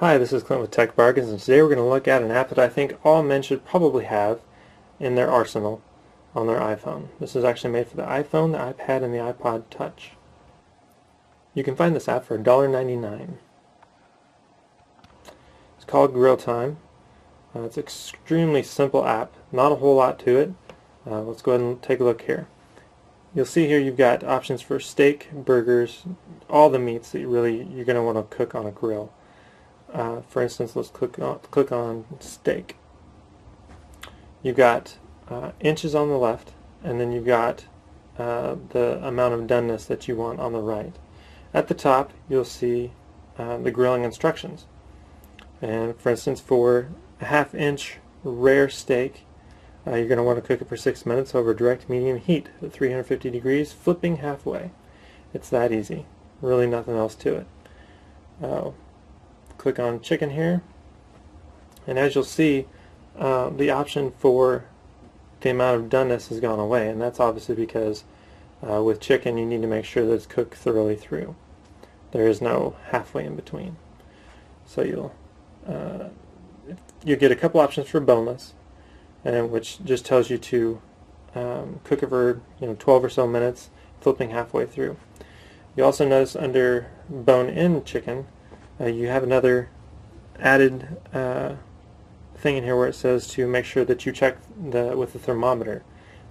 Hi, this is Clint with Tech Bargains, and today we're going to look at an app that I think all men should probably have in their arsenal on their iPhone. This is actually made for the iPhone, the iPad, and the iPod Touch. You can find this app for $1.99. It's called Grilltime. It's an extremely simple app, not a whole lot to it. Let's go ahead and take a look here. You'll see here you've got options for steak, burgers, all the meats that you're going to want to cook on a grill. For instance, let's click on steak. You've got inches on the left, and then you've got the amount of doneness that you want on the right. At the top, you'll see the grilling instructions. And for instance, for a ½ inch rare steak, you're going to want to cook it for 6 minutes over direct medium heat at 350 degrees, flipping halfway. It's that easy. Really nothing else to it. Click on chicken here, and as you'll see, the option for the amount of doneness has gone away, and that's obviously because with chicken you need to make sure that it's cooked thoroughly through. There is no halfway in between. So you'll get a couple options for boneless, and which just tells you to cook it for 12 or so minutes, flipping halfway through. You also notice under bone-in chicken, you have another added thing in here where it says to make sure that you check with the thermometer.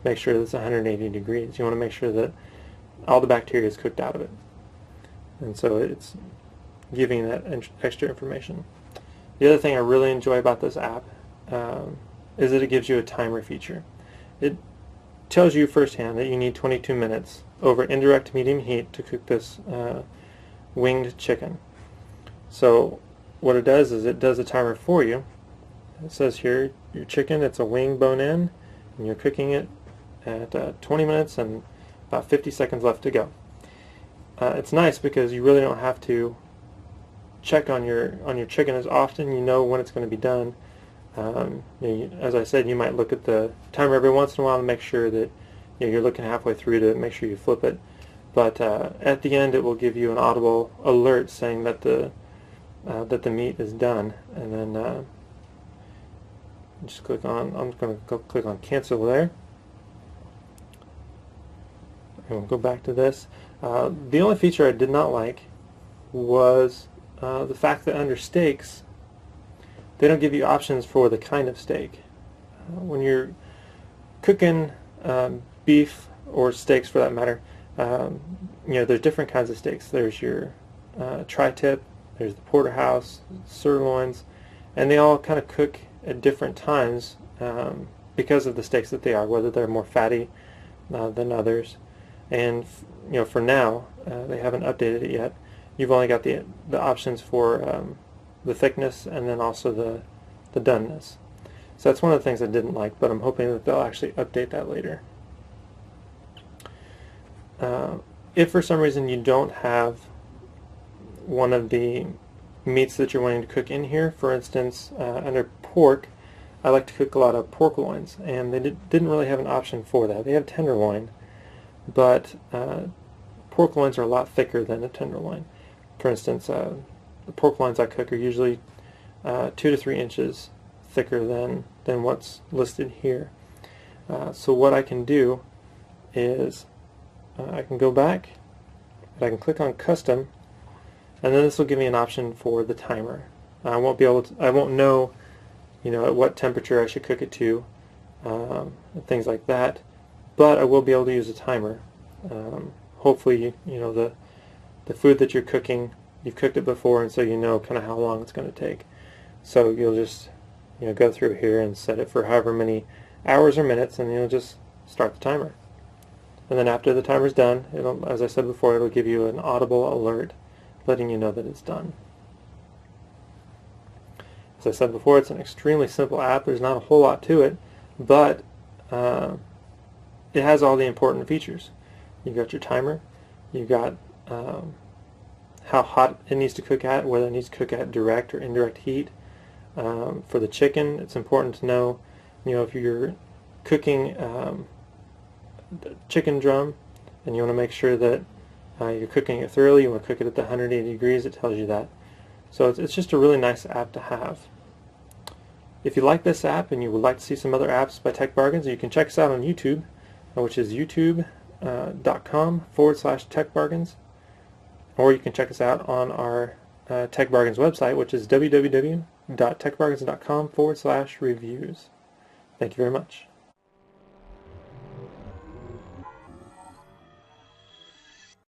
Make sure that it's 180 degrees. You want to make sure that all the bacteria is cooked out of it. And so it's giving that extra information. The other thing I really enjoy about this app is that it gives you a timer feature. It tells you firsthand that you need 22 minutes over indirect medium heat to cook this winged chicken. So what it does is it does a timer for you. It says here your chicken, it's a wing bone-in, and you're cooking it at 20 minutes and about 50 seconds left to go. It's nice because you really don't have to check on your chicken as often. You know when it's going to be done. As I said, you might look at the timer every once in a while to make sure that you're looking halfway through to make sure you flip it. But at the end, it will give you an audible alert saying that the meat is done, and then just click on. I'm going to click on cancel there, and we'll go back to this. The only feature I did not like was the fact that under steaks, they don't give you options for the kind of steak. When you're cooking beef or steaks, for that matter, there's different kinds of steaks. There's your tri-tip. There's the porterhouse, sirloins, and they all kind of cook at different times because of the steaks that they are, whether they're more fatty than others. And for now, they haven't updated it yet. You've only got the options for the thickness and then also the doneness. So that's one of the things I didn't like, but I'm hoping that they'll actually update that later. If for some reason you don't have one of the meats that you're wanting to cook in here, for instance, under pork, I like to cook a lot of pork loins, and they didn't really have an option for that. They have tenderloin, but pork loins are a lot thicker than a tenderloin. For instance, the pork loins I cook are usually 2 to 3 inches thicker than what's listed here. So what I can do is I can go back and I can click on custom, and then this will give me an option for the timer. I won't know at what temperature I should cook it to, and things like that, but I will be able to use a timer. Hopefully the food that you're cooking, you've cooked it before, and so you know kind of how long it's going to take. So you'll just go through here and set it for however many hours or minutes, and you'll just start the timer. And then after the timer's done, as I said before, it'll give you an audible alert letting you know that it's done. As I said before, it's an extremely simple app. There's not a whole lot to it, but it has all the important features. You've got your timer, you've got how hot it needs to cook at, whether it needs to cook at direct or indirect heat. For the chicken, it's important to know, if you're cooking the chicken drum and you want to make sure that you're cooking it thoroughly, you want to cook it at the 180 degrees, it tells you that. So it's just a really nice app to have. If you like this app and you would like to see some other apps by Tech Bargains, you can check us out on YouTube, which is youtube.com/techbargains, or you can check us out on our Tech Bargains website, which is www.techbargains.com/reviews. Thank you very much.